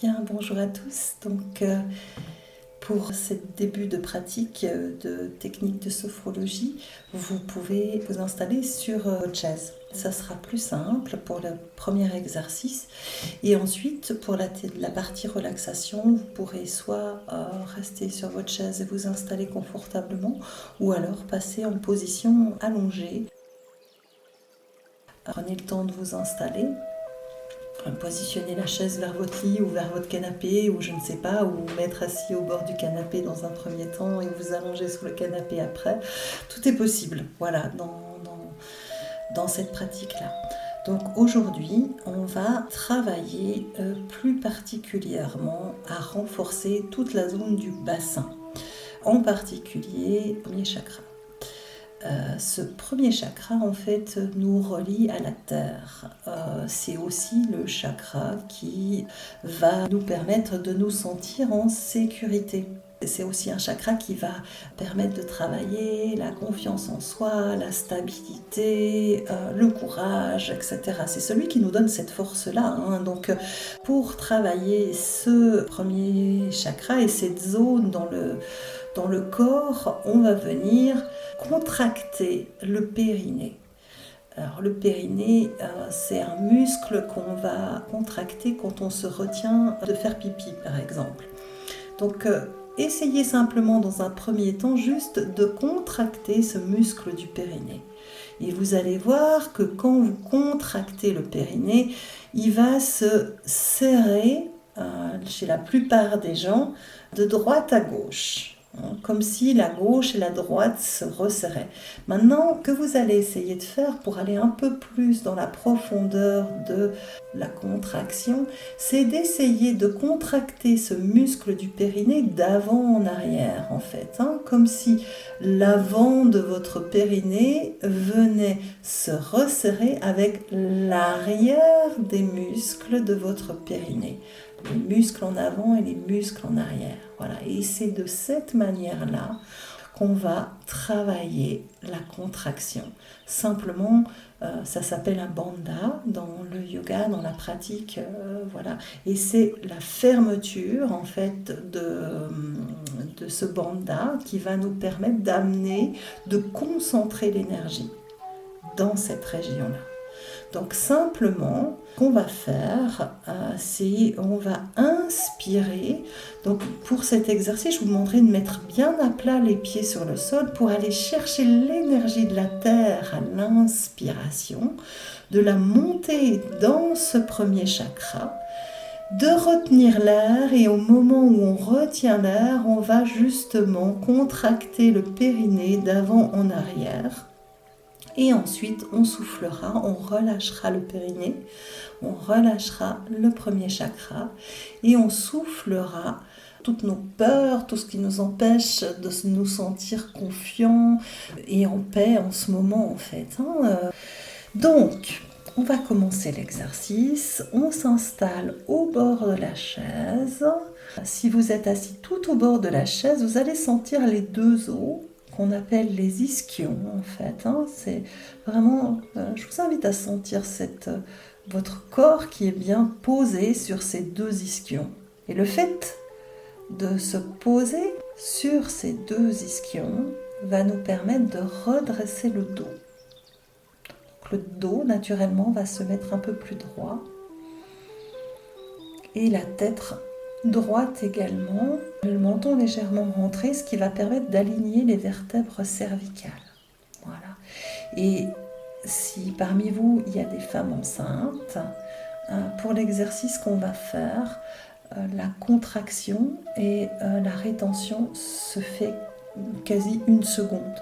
Bien, bonjour à tous. Pour ce début de pratique de technique de sophrologie, vous pouvez vous installer sur votre chaise. Ça sera plus simple pour le premier exercice. Et ensuite, pour la partie relaxation, vous pourrez soit rester sur votre chaise et vous installer confortablement, ou alors passer en position allongée. Prenez le temps de vous installer. Positionnez la chaise vers votre lit ou vers votre canapé ou je ne sais pas, ou vous mettre assis au bord du canapé dans un premier temps et vous allonger sur le canapé après. Tout est possible, voilà, dans cette pratique-là. Donc aujourd'hui, on va travailler plus particulièrement à renforcer toute la zone du bassin, en particulier le premier chakra. Ce premier chakra en fait nous relie à la terre. C'est aussi le chakra qui va nous permettre de nous sentir en sécurité. C'est aussi un chakra qui va permettre de travailler la confiance en soi, la stabilité, le courage, etc. C'est celui qui nous donne cette force-là. Donc pour travailler ce premier chakra et cette zone dans le corps, on va venir contracter le périnée. Alors le périnée, c'est un muscle qu'on va contracter quand on se retient de faire pipi, par exemple. Donc essayez simplement dans un premier temps juste de contracter ce muscle du périnée. Et vous allez voir que quand vous contractez le périnée, il va se serrer, chez la plupart des gens, de droite à gauche. Comme si la gauche et la droite se resserraient. Maintenant, que vous allez essayer de faire pour aller un peu plus dans la profondeur de la contraction, c'est d'essayer de contracter ce muscle du périnée d'avant en arrière, en fait. Comme si l'avant de votre périnée venait se resserrer avec l'arrière des muscles de votre périnée. Les muscles en avant et les muscles en arrière. Voilà. Et c'est de cette manière-là qu'on va travailler la contraction. Simplement, ça s'appelle un bandha dans le yoga, dans la pratique. Voilà. Et c'est la fermeture, en fait, de ce bandha qui va nous permettre d'amener, de concentrer l'énergie dans cette région-là. Donc simplement, ce qu'on va faire, c'est on va inspirer. Donc pour cet exercice, je vous demanderai de mettre bien à plat les pieds sur le sol pour aller chercher l'énergie de la terre à l'inspiration, de la monter dans ce premier chakra, de retenir l'air et au moment où on retient l'air, on va justement contracter le périnée d'avant en arrière. Et ensuite, on soufflera, on relâchera le périnée, on relâchera le premier chakra et on soufflera toutes nos peurs, tout ce qui nous empêche de nous sentir confiants et en paix en ce moment en fait. Donc, on va commencer l'exercice. On s'installe au bord de la chaise. Si vous êtes assis tout au bord de la chaise, vous allez sentir les deux os qu'on appelle les ischions en fait. C'est vraiment, je vous invite à sentir votre corps qui est bien posé sur ces deux ischions. Et le fait de se poser sur ces deux ischions va nous permettre de redresser le dos. Donc, le dos naturellement va se mettre un peu plus droit et la tête droite également, le menton légèrement rentré, ce qui va permettre d'aligner les vertèbres cervicales. Voilà. Et si parmi vous, il y a des femmes enceintes, pour l'exercice qu'on va faire, la contraction et la rétention se fait quasi une seconde.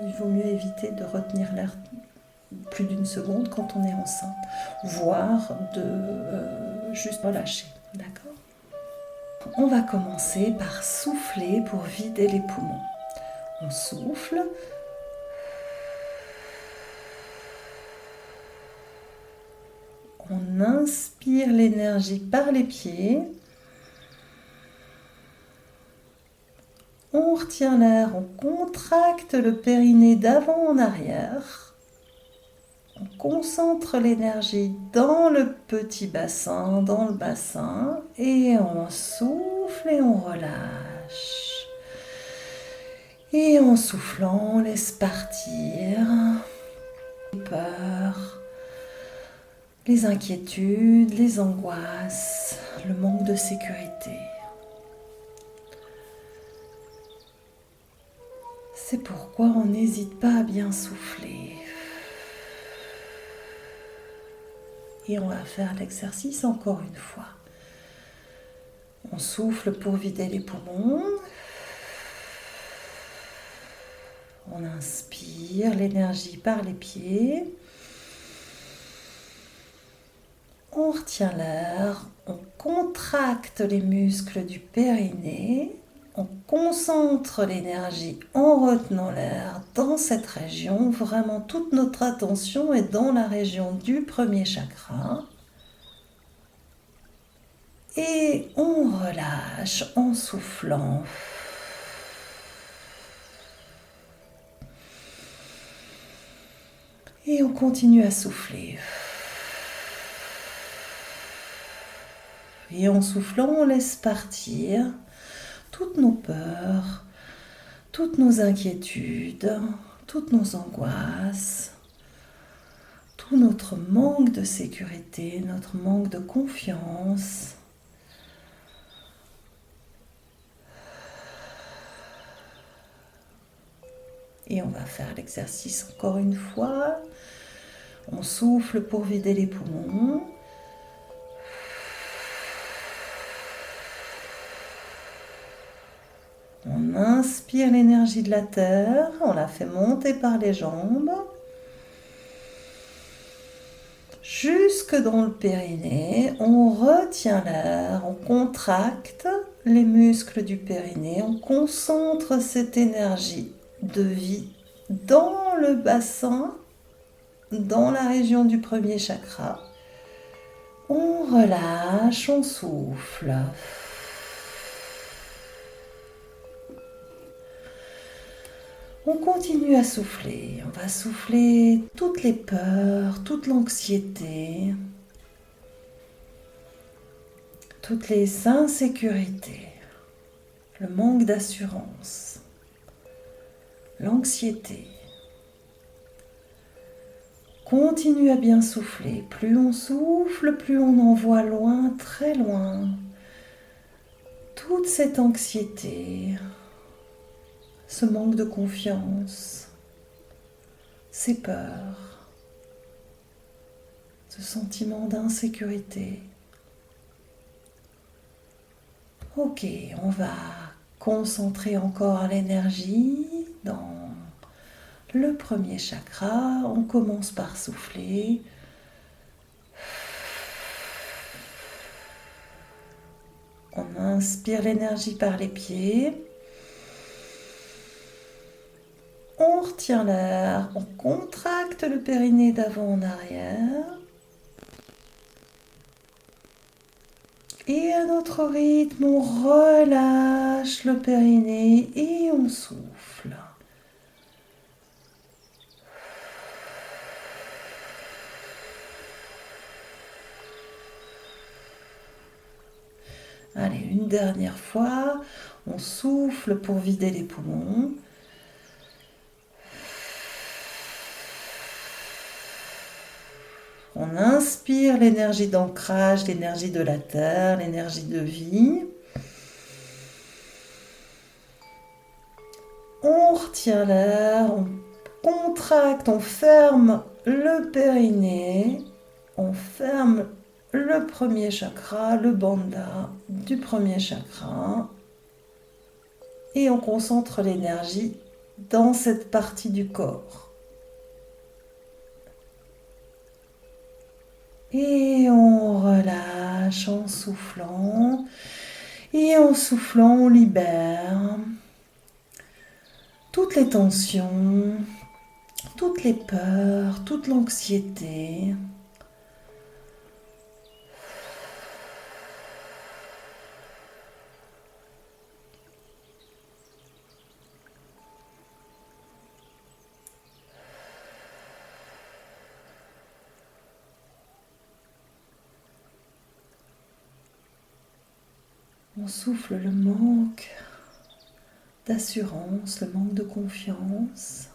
Il vaut mieux éviter de retenir l'air plus d'une seconde quand on est enceinte, voire de juste relâcher. D'accord ? On va commencer par souffler pour vider les poumons. On souffle. On inspire l'énergie par les pieds. On retient l'air, on contracte le périnée d'avant en arrière. On concentre l'énergie dans le petit bassin, dans le bassin, et on souffle et on relâche. Et en soufflant, on laisse partir les peurs, les inquiétudes, les angoisses, le manque de sécurité. C'est pourquoi on n'hésite pas à bien souffler. Et on va faire l'exercice encore une fois. On souffle pour vider les poumons. On inspire l'énergie par les pieds. On retient l'air. On contracte les muscles du périnée. On concentre l'énergie en retenant l'air dans cette région. Vraiment, toute notre attention est dans la région du premier chakra. Et on relâche en soufflant. Et on continue à souffler. Et en soufflant, on laisse partir toutes nos peurs, toutes nos inquiétudes, toutes nos angoisses, tout notre manque de sécurité, notre manque de confiance. Et on va faire l'exercice encore une fois. On souffle pour vider les poumons. On inspire l'énergie de la terre, on la fait monter par les jambes, jusque dans le périnée. On retient l'air, on contracte les muscles du périnée, on concentre cette énergie de vie dans le bassin, dans la région du premier chakra. On relâche, on souffle. On continue à souffler. On va souffler toutes les peurs, toute l'anxiété, toutes les insécurités, le manque d'assurance, l'anxiété. Continue à bien souffler. Plus on souffle, plus on envoie loin, très loin, toute cette anxiété, ce manque de confiance, ces peurs, ce sentiment d'insécurité. Ok, on va concentrer encore l'énergie dans le premier chakra. On commence par souffler. On inspire l'énergie par les pieds. On retient l'air, on contracte le périnée d'avant en arrière. Et à notre rythme, on relâche le périnée et on souffle. Allez, une dernière fois, on souffle pour vider les poumons. On inspire l'énergie d'ancrage, l'énergie de la terre, l'énergie de vie. On retient l'air, on contracte, on ferme le périnée, on ferme le premier chakra, le bandha du premier chakra. Et on concentre l'énergie dans cette partie du corps. Et on relâche en soufflant. Et en soufflant, on libère toutes les tensions, toutes les peurs, toute l'anxiété. On souffle le manque d'assurance, le manque de confiance.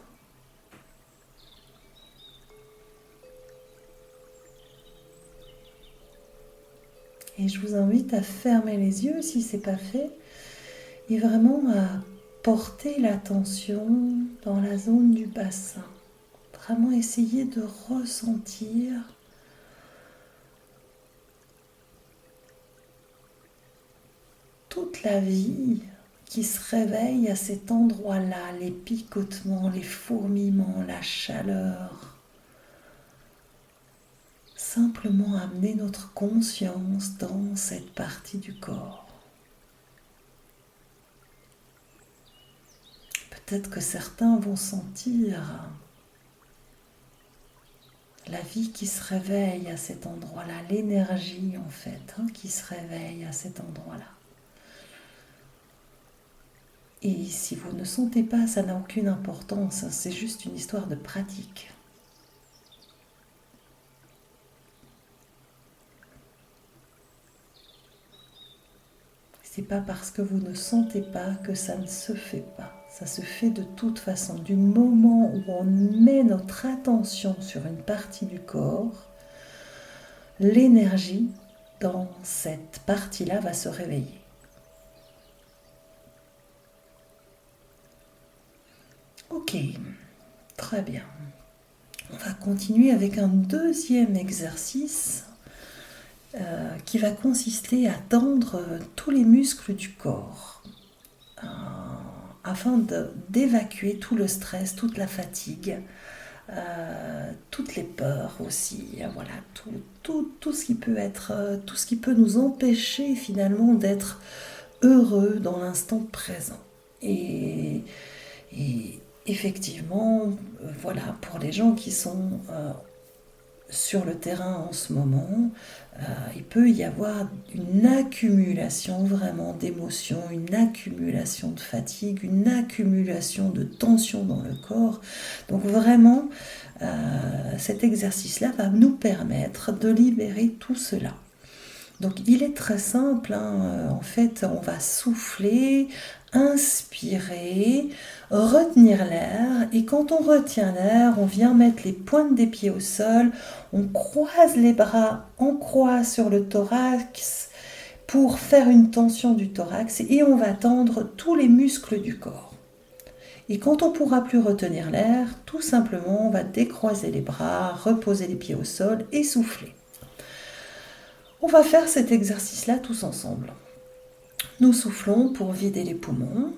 Et je vous invite à fermer les yeux si ce n'est pas fait et vraiment à porter l'attention dans la zone du bassin. Vraiment essayer de ressentir toute la vie qui se réveille à cet endroit-là, les picotements, les fourmillements, la chaleur. Simplement amener notre conscience dans cette partie du corps. Peut-être que certains vont sentir la vie qui se réveille à cet endroit-là, l'énergie en fait, qui se réveille à cet endroit-là. Et si vous ne sentez pas, ça n'a aucune importance, c'est juste une histoire de pratique. C'est pas parce que vous ne sentez pas que ça ne se fait pas. Ça se fait de toute façon. Du moment où on met notre attention sur une partie du corps, l'énergie dans cette partie-là va se réveiller. Ok, très bien. On va continuer avec un deuxième exercice qui va consister à tendre tous les muscles du corps afin d'évacuer tout le stress, toute la fatigue, toutes les peurs aussi, voilà, tout ce qui peut être, tout ce qui peut nous empêcher finalement d'être heureux dans l'instant présent. Et effectivement, voilà, pour les gens qui sont sur le terrain en ce moment, il peut y avoir une accumulation vraiment d'émotions, une accumulation de fatigue, une accumulation de tension dans le corps. Donc vraiment, cet exercice-là va nous permettre de libérer tout cela. Donc il est très simple, en fait on va souffler, inspirer, retenir l'air, et quand on retient l'air, on vient mettre les pointes des pieds au sol, on croise les bras en croix sur le thorax pour faire une tension du thorax et on va tendre tous les muscles du corps. Et quand on ne pourra plus retenir l'air, tout simplement on va décroiser les bras, reposer les pieds au sol et souffler. On va faire cet exercice-là tous ensemble. Nous soufflons pour vider les poumons.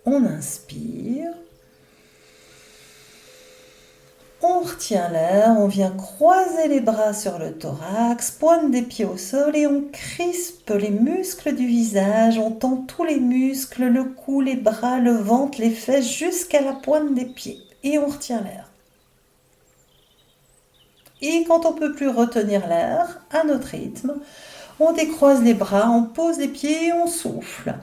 On inspire. On retient l'air, on vient croiser les bras sur le thorax, pointe des pieds au sol et on crispe les muscles du visage. On tend tous les muscles, le cou, les bras, le ventre, les fesses jusqu'à la pointe des pieds. Et on retient l'air. Et quand on ne peut plus retenir l'air, à notre rythme, on décroise les bras, on pose les pieds et on souffle.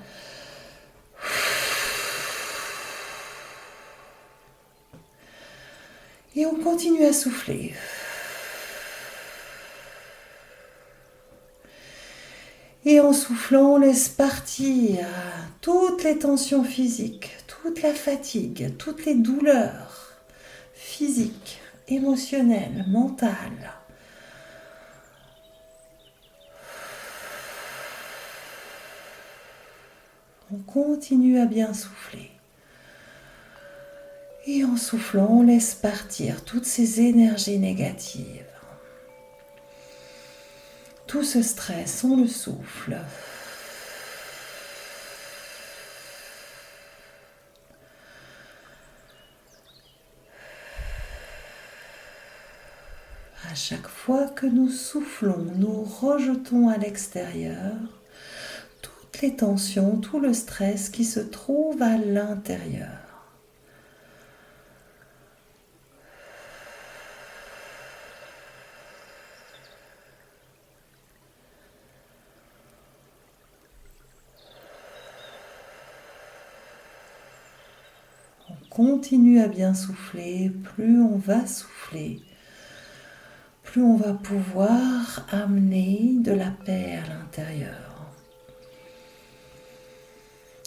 Et on continue à souffler. Et en soufflant, on laisse partir toutes les tensions physiques, toute la fatigue, toutes les douleurs physiques, émotionnelles, mentales. On continue à bien souffler. Et en soufflant, on laisse partir toutes ces énergies négatives. Tout ce stress, on le souffle. À chaque fois que nous soufflons, nous rejetons à l'extérieur toutes les tensions, tout le stress qui se trouve à l'intérieur. On continue à bien souffler, plus on va souffler, plus on va pouvoir amener de la paix à l'intérieur.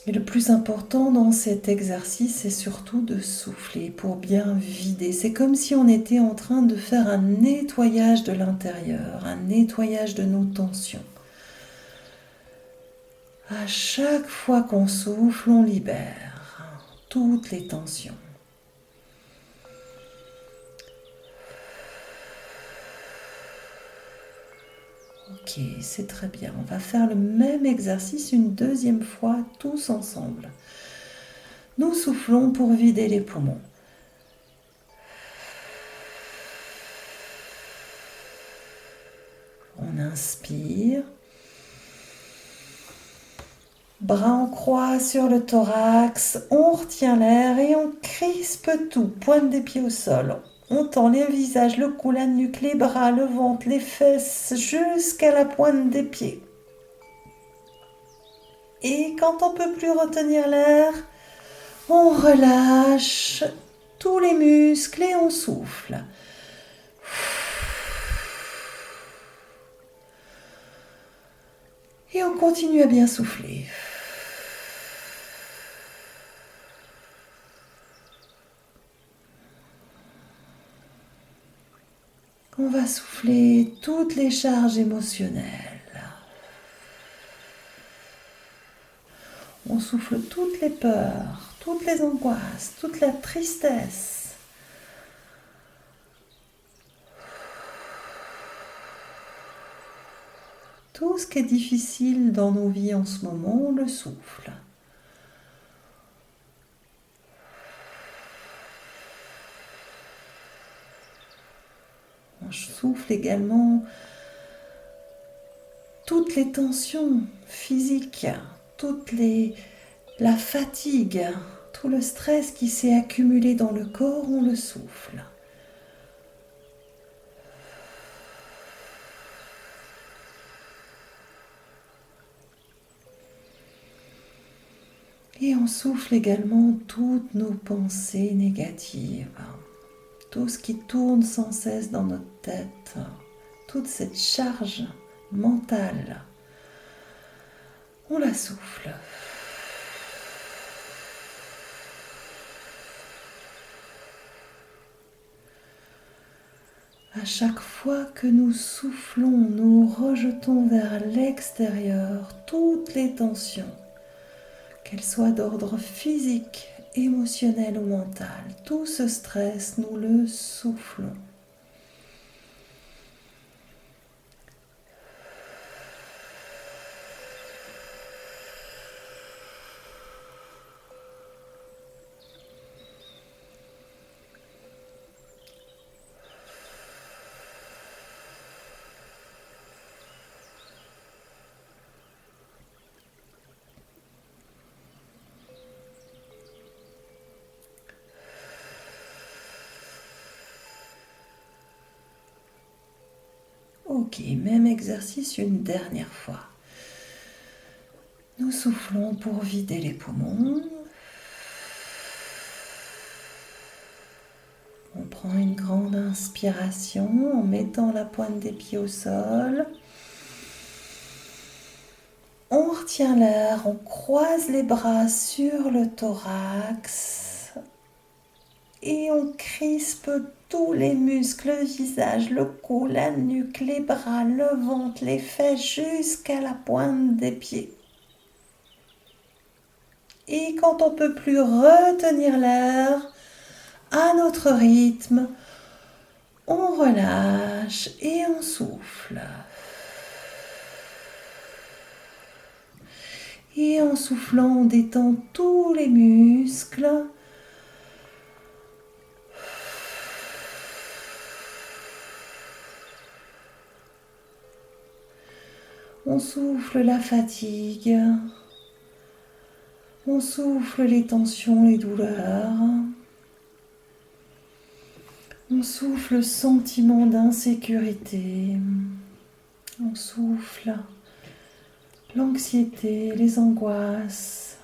Et le plus important dans cet exercice, c'est surtout de souffler pour bien vider. C'est comme si on était en train de faire un nettoyage de l'intérieur, un nettoyage de nos tensions. À chaque fois qu'on souffle, on libère toutes les tensions. Ok, c'est très bien. On va faire le même exercice une deuxième fois, tous ensemble. Nous soufflons pour vider les poumons. On inspire. Bras en croix sur le thorax. On retient l'air et on crispe tout. Pointe des pieds au sol. On tend les visages, le cou, la nuque, les bras, le ventre, les fesses, jusqu'à la pointe des pieds. Et quand on ne peut plus retenir l'air, on relâche tous les muscles et on souffle. Et on continue à bien souffler. On va souffler toutes les charges émotionnelles. On souffle toutes les peurs, toutes les angoisses, toute la tristesse. Tout ce qui est difficile dans nos vies en ce moment, on le souffle. On souffle également toutes les tensions physiques, la fatigue, tout le stress qui s'est accumulé dans le corps, on le souffle. Et on souffle également toutes nos pensées négatives, tout ce qui tourne sans cesse dans notre tête, toute cette charge mentale, on la souffle. À chaque fois que nous soufflons, nous rejetons vers l'extérieur toutes les tensions, qu'elles soient d'ordre physique, émotionnel ou mental. Tout ce stress, nous le soufflons. Ok, même exercice une dernière fois. Nous soufflons pour vider les poumons. On prend une grande inspiration en mettant la pointe des pieds au sol. On retient l'air, on croise les bras sur le thorax et on crispe tous les muscles, le visage, le cou, la nuque, les bras, le ventre, les fesses jusqu'à la pointe des pieds. Et quand on ne peut plus retenir l'air, à notre rythme, on relâche et on souffle. Et en soufflant, on détend tous les muscles. On souffle la fatigue. On souffle les tensions, les douleurs. On souffle le sentiment d'insécurité. On souffle l'anxiété, les angoisses,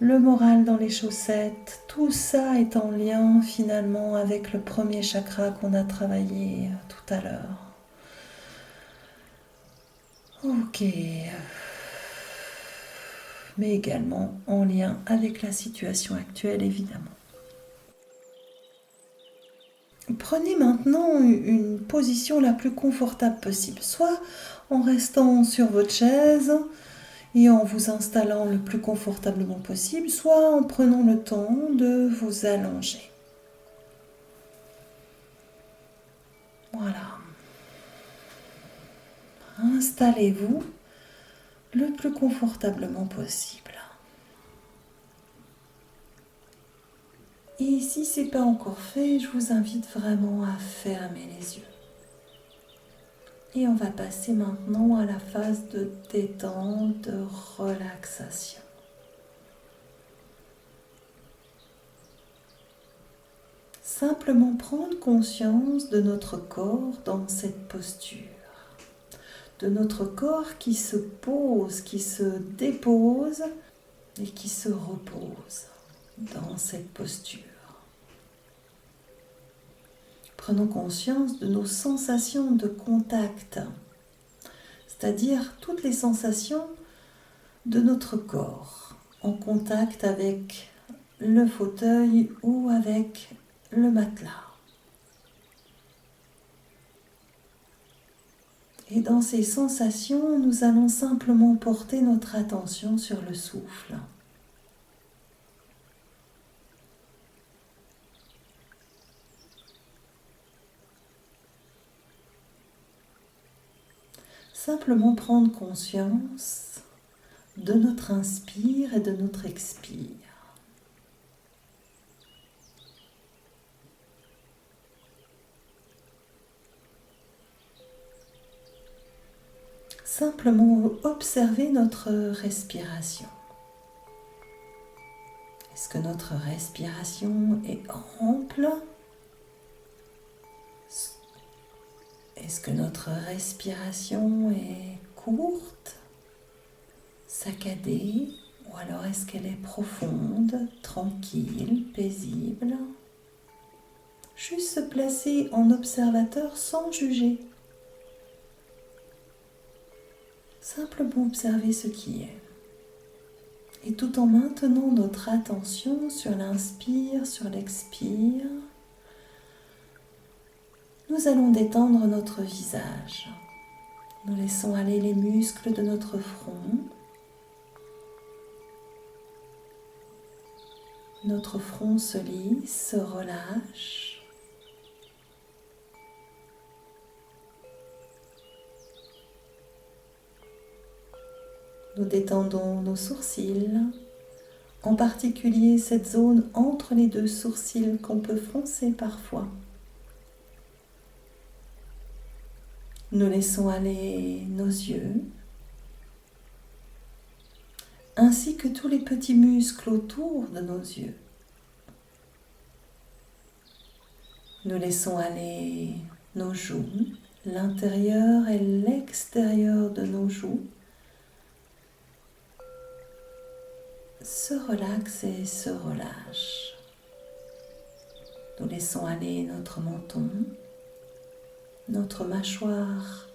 le moral dans les chaussettes, tout ça est en lien finalement avec le premier chakra qu'on a travaillé tout à l'heure. Ok. Mais également en lien avec la situation actuelle, évidemment. Prenez maintenant une position la plus confortable possible, soit en restant sur votre chaise et en vous installant le plus confortablement possible, soit en prenant le temps de vous allonger. Voilà. Installez-vous le plus confortablement possible. Et si ce n'est pas encore fait, je vous invite vraiment à fermer les yeux. Et on va passer maintenant à la phase de détente, de relaxation. Simplement prendre conscience de notre corps dans cette posture. De notre corps qui se pose, qui se dépose et qui se repose dans cette posture. Prenons conscience de nos sensations de contact, c'est-à-dire toutes les sensations de notre corps en contact avec le fauteuil ou avec le matelas. Et dans ces sensations, nous allons simplement porter notre attention sur le souffle. Simplement prendre conscience de notre inspire et de notre expire. Simplement observer notre respiration. Est-ce que notre respiration est ample ? Est-ce que notre respiration est courte, saccadée, ou alors est-ce qu'elle est profonde, tranquille, paisible ? Juste se placer en observateur sans juger. Simplement observer ce qui est. Et tout en maintenant notre attention sur l'inspire, sur l'expire, nous allons détendre notre visage. Nous laissons aller les muscles de notre front. Notre front se lisse, se relâche. Nous détendons nos sourcils, en particulier cette zone entre les deux sourcils qu'on peut froncer parfois. Nous laissons aller nos yeux, ainsi que tous les petits muscles autour de nos yeux. Nous laissons aller nos joues, l'intérieur et l'extérieur de nos joues se relaxent et se relâchent. Nous laissons aller notre menton, notre mâchoire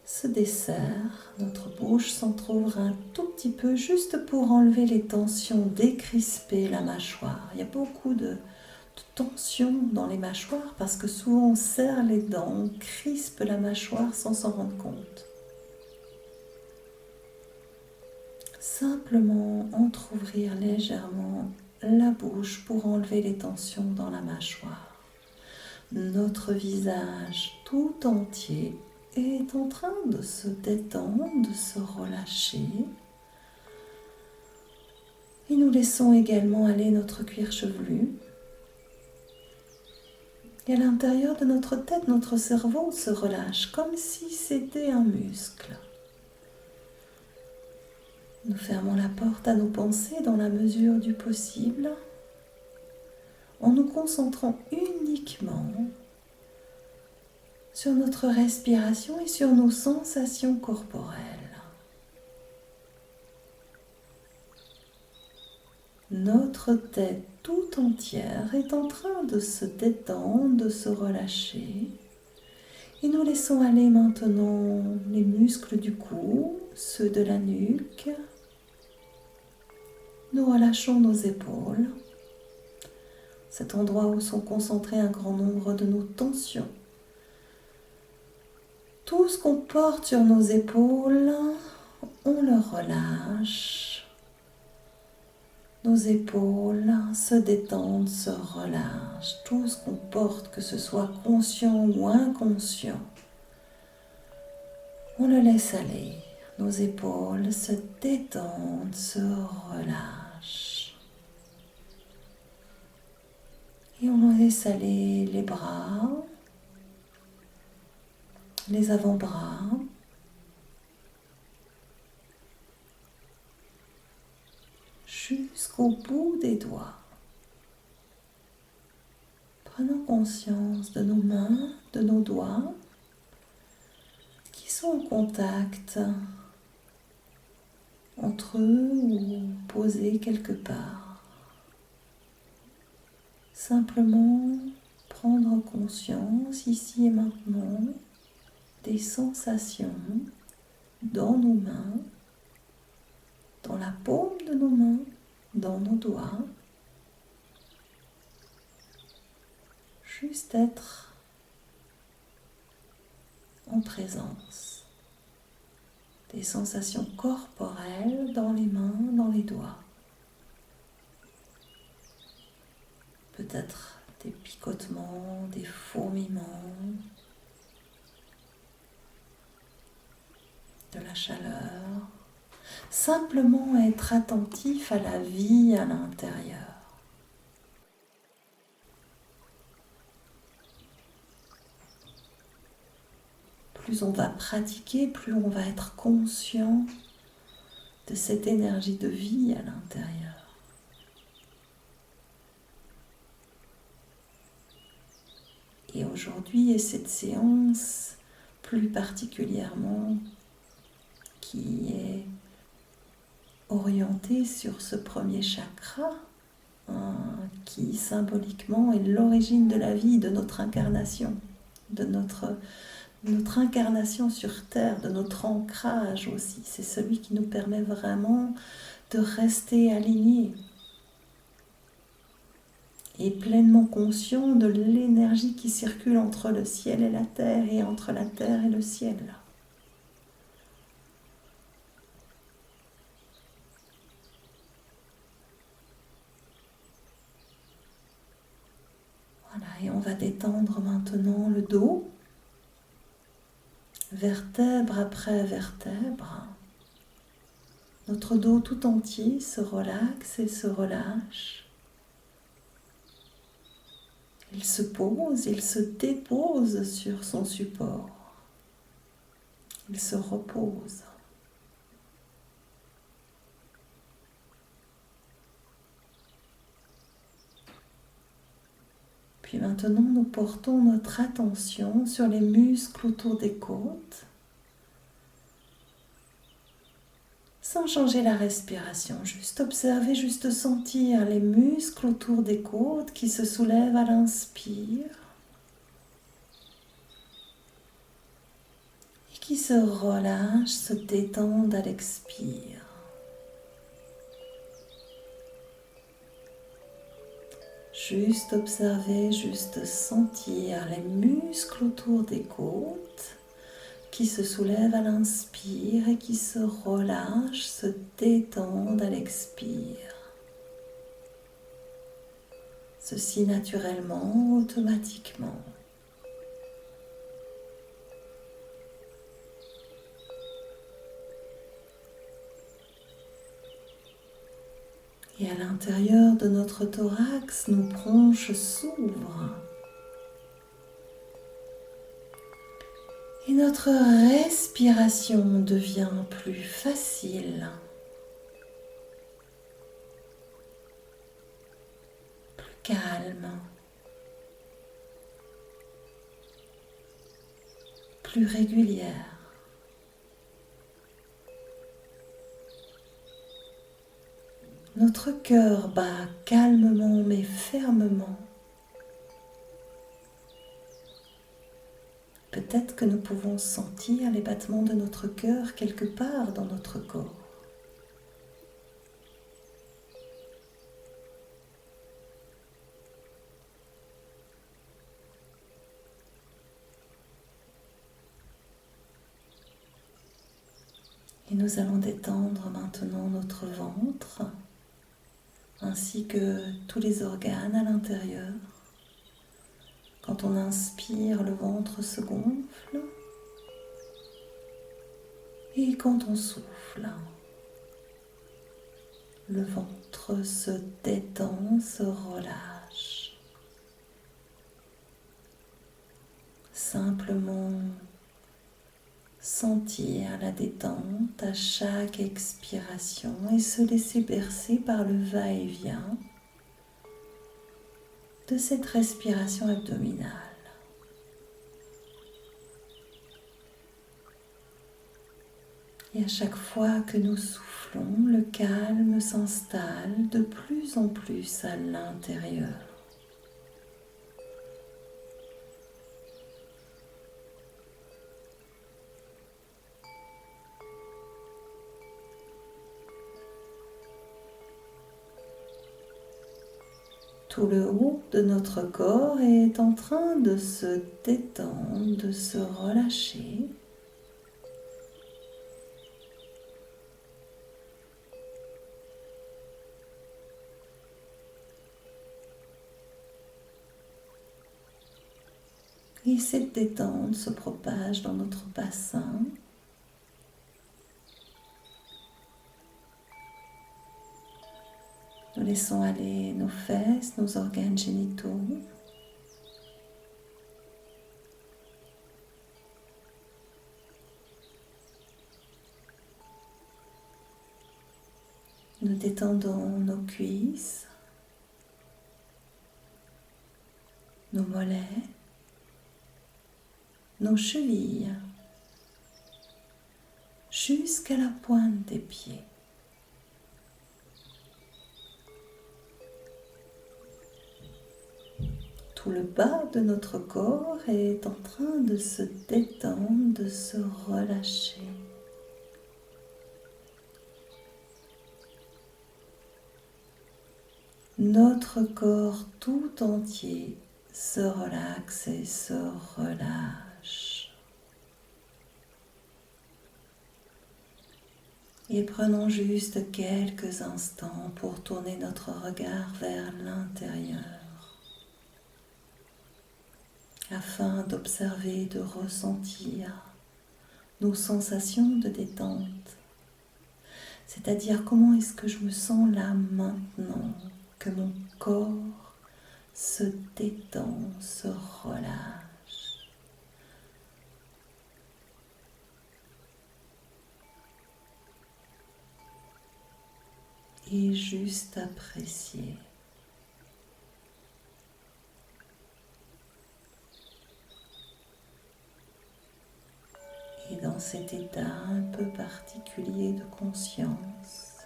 se desserre, notre bouche s'entrouvre un tout petit peu juste pour enlever les tensions, décrisper la mâchoire. Il y a beaucoup de tension dans les mâchoires parce que souvent on serre les dents, on crispe la mâchoire sans s'en rendre compte. Simplement entrouvrir légèrement la bouche pour enlever les tensions dans la mâchoire. Notre visage tout entier est en train de se détendre, de se relâcher. Et nous laissons également aller notre cuir chevelu. Et à l'intérieur de notre tête, notre cerveau se relâche comme si c'était un muscle. Nous fermons la porte à nos pensées dans la mesure du possible, en nous concentrant uniquement sur notre respiration et sur nos sensations corporelles. Notre tête tout entière est en train de se détendre, de se relâcher. Et nous laissons aller maintenant les muscles du cou, ceux de la nuque. Nous relâchons nos épaules, cet endroit où sont concentrés un grand nombre de nos tensions. Tout ce qu'on porte sur nos épaules, on le relâche. Nos épaules se détendent, se relâchent. Tout ce qu'on porte, que ce soit conscient ou inconscient, on le laisse aller. Nos épaules se détendent, se relâchent. Et on laisse aller les bras, les avant-bras, jusqu'au bout des doigts. Prenons conscience de nos mains, de nos doigts qui sont en contact entre eux ou posés quelque part. Simplement prendre conscience ici et maintenant des sensations dans nos mains, dans la paume de nos mains, dans nos doigts. Juste être en présence des sensations corporelles dans les mains, dans les doigts. Peut-être des picotements, des fourmillements, de la chaleur. Simplement être attentif à la vie à l'intérieur. Plus on va pratiquer, plus on va être conscient de cette énergie de vie à l'intérieur. Et aujourd'hui, et cette séance plus particulièrement qui est orientée sur ce premier chakra, qui symboliquement est l'origine de la vie, de notre incarnation, de notre incarnation sur Terre, de notre ancrage aussi. C'est celui qui nous permet vraiment de rester alignés et pleinement conscients de l'énergie qui circule entre le ciel et la terre et entre la terre et le ciel. Voilà, et on va détendre maintenant le dos, vertèbre après vertèbre. Notre dos tout entier se relaxe et se relâche. Il se pose, il se dépose sur son support. Il se repose. Puis maintenant, nous portons notre attention sur les muscles autour des côtes, sans changer la respiration, juste observer, juste sentir les muscles autour des côtes qui se soulèvent à l'inspire et qui se relâchent, se détendent à l'expire. Juste observer, juste sentir les muscles autour des côtes qui se soulèvent à l'inspire et qui se relâchent, se détendent à l'expire. Ceci naturellement, automatiquement. Et à l'intérieur de notre thorax, nos bronches s'ouvrent. Et notre respiration devient plus facile, plus calme, plus régulière. Notre cœur bat calmement mais fermement. Peut-être que nous pouvons sentir les battements de notre cœur quelque part dans notre corps. Et nous allons détendre maintenant notre ventre, ainsi que tous les organes à l'intérieur. Quand on inspire, le ventre se gonfle. Et quand on souffle, le ventre se détend, se relâche. Simplement sentir la détente à chaque expiration et se laisser bercer par le va-et-vient de cette respiration abdominale. Et à chaque fois que nous soufflons, le calme s'installe de plus en plus à l'intérieur. Tout le haut de notre corps est en train de se détendre, de se relâcher. Et cette détente se propage dans notre bassin. Nous laissons aller nos fesses, nos organes génitaux. Nous détendons nos cuisses, nos mollets, nos chevilles, jusqu'à la pointe des pieds. Tout le bas de notre corps est en train de se détendre, de se relâcher. Notre corps tout entier se relaxe et se relâche. Et prenons juste quelques instants pour tourner notre regard vers l'intérieur, afin d'observer, de ressentir nos sensations de détente. C'est-à-dire comment est-ce que je me sens là maintenant, que mon corps se détend, se relâche. Et juste apprécier. Et dans cet état un peu particulier de conscience,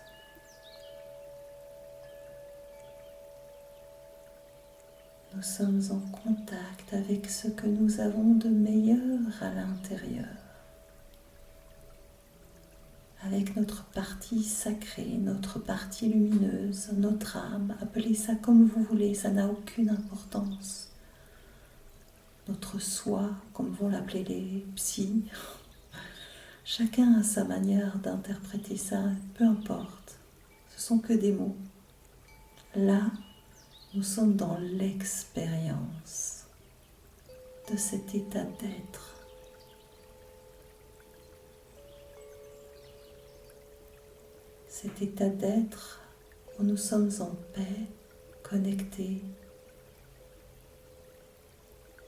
nous sommes en contact avec ce que nous avons de meilleur à l'intérieur, avec notre partie sacrée, notre partie lumineuse, notre âme, appelez ça comme vous voulez, ça n'a aucune importance. Notre soi, comme vont l'appeler les psys. Chacun a sa manière d'interpréter ça, peu importe, ce sont que des mots. Là, nous sommes dans l'expérience de cet état d'être. Cet état d'être où nous sommes en paix, connectés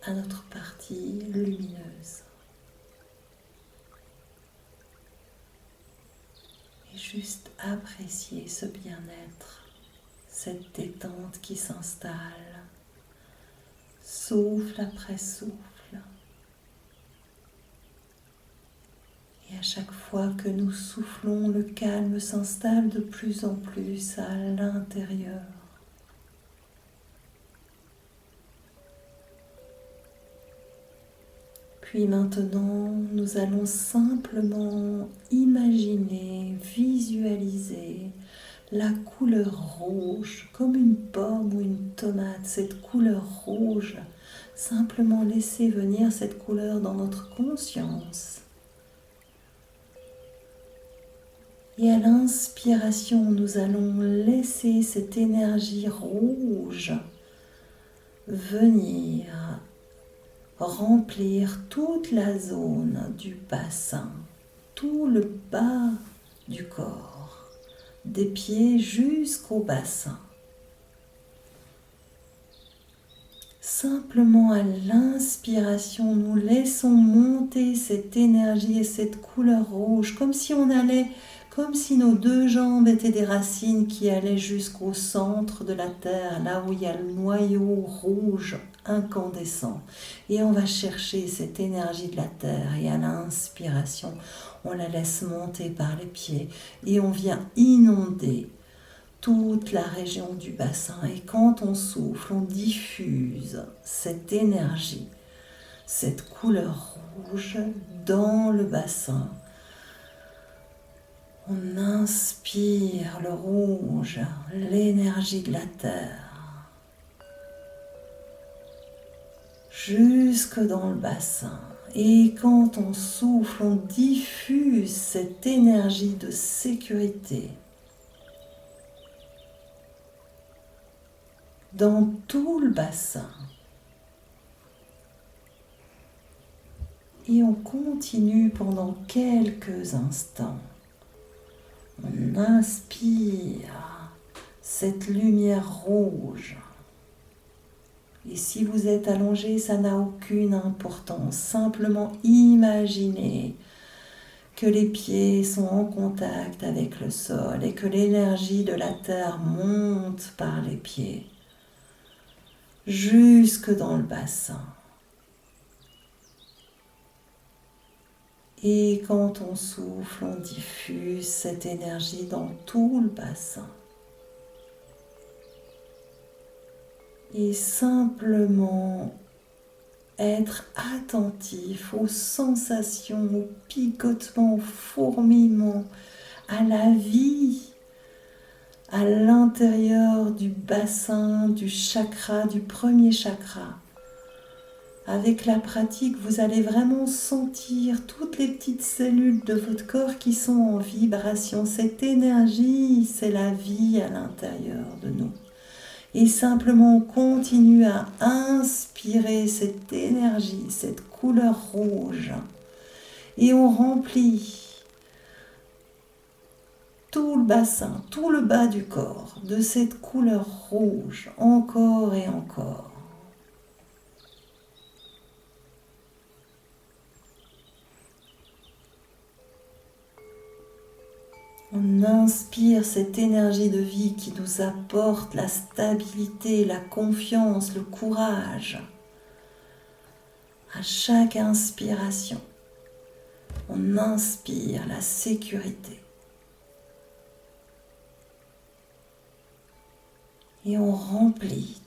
à notre partie lumineuse. Et juste apprécier ce bien-être, cette détente qui s'installe, souffle après souffle. Et à chaque fois que nous soufflons, le calme s'installe de plus en plus à l'intérieur. Puis maintenant, nous allons simplement imaginer, visualiser la couleur rouge, comme une pomme ou une tomate, cette couleur rouge. Simplement laisser venir cette couleur dans notre conscience. Et à l'inspiration, nous allons laisser cette énergie rouge venir remplir toute la zone du bassin, tout le bas du corps, des pieds jusqu'au bassin. Simplement à l'inspiration, nous laissons monter cette énergie et cette couleur rouge, comme si nos deux jambes étaient des racines qui allaient jusqu'au centre de la terre, là où il y a le noyau rouge incandescent. Et on va chercher cette énergie de la terre et à l'inspiration, on la laisse monter par les pieds et on vient inonder toute la région du bassin. Et quand on souffle, on diffuse cette énergie, cette couleur rouge dans le bassin. On inspire le rouge, l'énergie de la terre, jusque dans le bassin. Et quand on souffle, on diffuse cette énergie de sécurité dans tout le bassin. Et on continue pendant quelques instants. On inspire cette lumière rouge. Et si vous êtes allongé, ça n'a aucune importance. Simplement imaginez que les pieds sont en contact avec le sol et que l'énergie de la terre monte par les pieds jusque dans le bassin. Et quand on souffle, on diffuse cette énergie dans tout le bassin. Et simplement être attentif aux sensations, aux picotements, aux fourmillements, à la vie à l'intérieur du bassin, du chakra, du premier chakra. Avec la pratique, vous allez vraiment sentir toutes les petites cellules de votre corps qui sont en vibration. Cette énergie, c'est la vie à l'intérieur de nous. Et simplement, on continue à inspirer cette énergie, cette couleur rouge. Et on remplit tout le bassin, tout le bas du corps de cette couleur rouge, encore et encore. On inspire cette énergie de vie qui nous apporte la stabilité, la confiance, le courage. À chaque inspiration, on inspire la sécurité. Et on remplit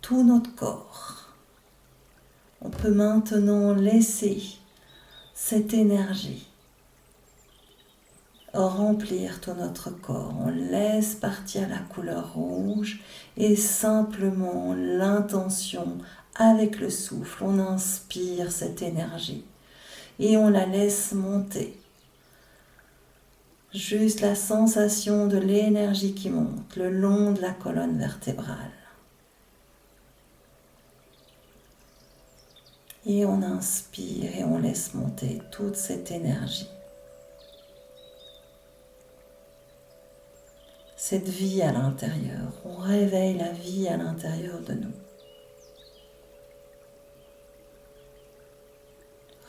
tout notre corps. On peut maintenant laisser cette énergie remplir tout notre corps. On laisse partir la couleur rouge et simplement l'intention avec le souffle. On inspire cette énergie et on la laisse monter. Juste la sensation de l'énergie qui monte le long de la colonne vertébrale. Et on inspire et on laisse monter toute cette énergie. Cette vie à l'intérieur, on réveille la vie à l'intérieur de nous.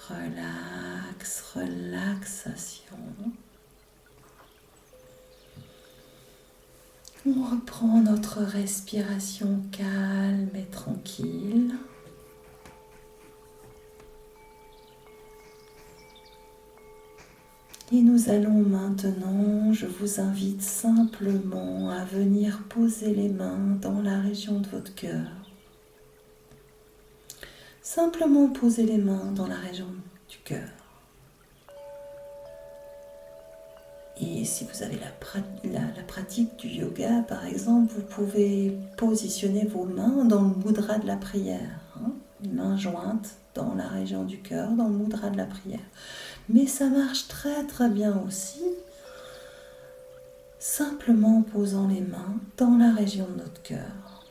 Relax, relaxation. On reprend notre respiration calme et tranquille. Et nous allons maintenant, je vous invite simplement à venir poser les mains dans la région de votre cœur. Simplement poser les mains dans la région du cœur. Et si vous avez la pratique du yoga, par exemple, vous pouvez positionner vos mains dans le mudra de la prière. Les mains jointes dans la région du cœur, dans le mudra de la prière. Mais ça marche très très bien aussi, simplement en posant les mains dans la région de notre cœur.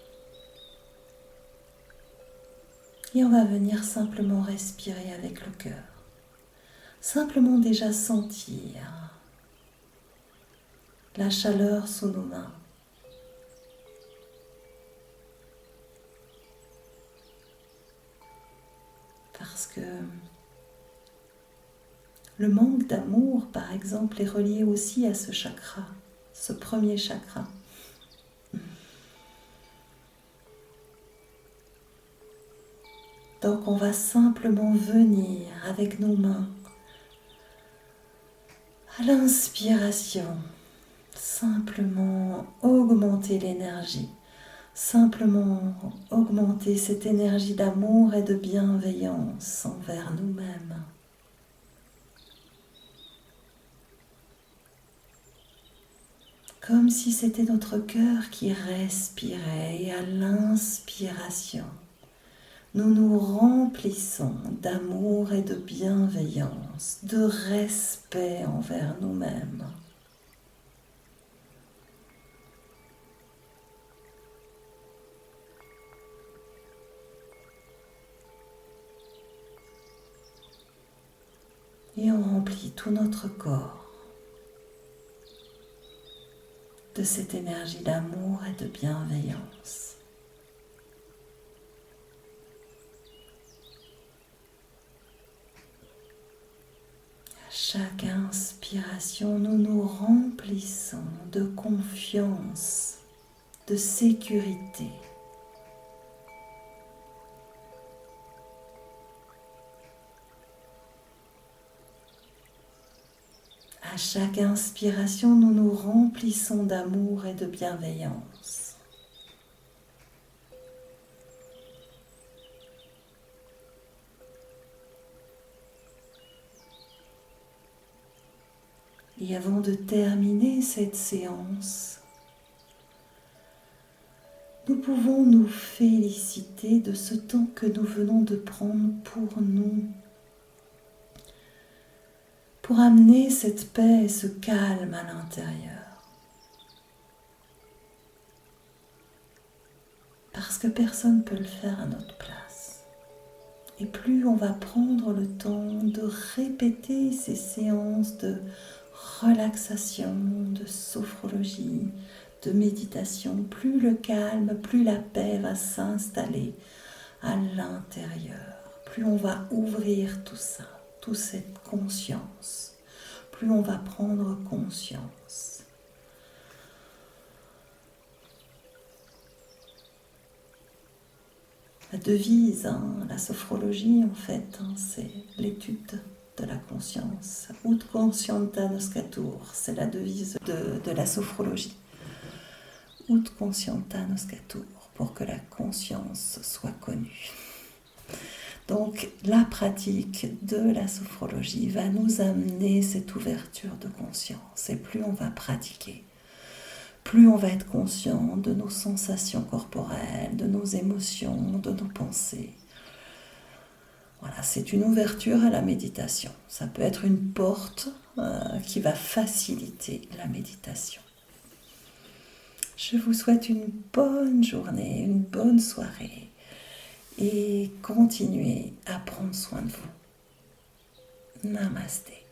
Et on va venir simplement respirer avec le cœur. Simplement déjà sentir la chaleur sous nos mains. Parce que le manque d'amour, par exemple, est relié aussi à ce chakra, ce premier chakra. Donc on va simplement venir avec nos mains à l'inspiration, simplement augmenter l'énergie, simplement augmenter cette énergie d'amour et de bienveillance envers nous-mêmes. Comme si c'était notre cœur qui respirait et à l'inspiration, nous nous remplissons d'amour et de bienveillance, de respect envers nous-mêmes. Et on remplit tout notre corps de cette énergie d'amour et de bienveillance. À chaque inspiration, nous nous remplissons de confiance, de sécurité. À chaque inspiration, nous nous remplissons d'amour et de bienveillance. Et avant de terminer cette séance, nous pouvons nous féliciter de ce temps que nous venons de prendre pour nous, pour amener cette paix et ce calme à l'intérieur. Parce que personne ne peut le faire à notre place. Et plus on va prendre le temps de répéter ces séances de relaxation, de sophrologie, de méditation, plus le calme, plus la paix va s'installer à l'intérieur. Plus on va ouvrir tout ça, toute cette conscience, plus on va prendre conscience. La devise, la sophrologie en fait, c'est l'étude de la conscience. Ut conscienta noscatur, c'est la devise de la sophrologie. Ut conscienta noscatur, pour que la conscience soit connue. Donc la pratique de la sophrologie va nous amener cette ouverture de conscience. Et plus on va pratiquer, plus on va être conscient de nos sensations corporelles, de nos émotions, de nos pensées. Voilà, c'est une ouverture à la méditation. Ça peut être une porte qui va faciliter la méditation. Je vous souhaite une bonne journée, une bonne soirée et continuez à prendre soin de vous. Namasté.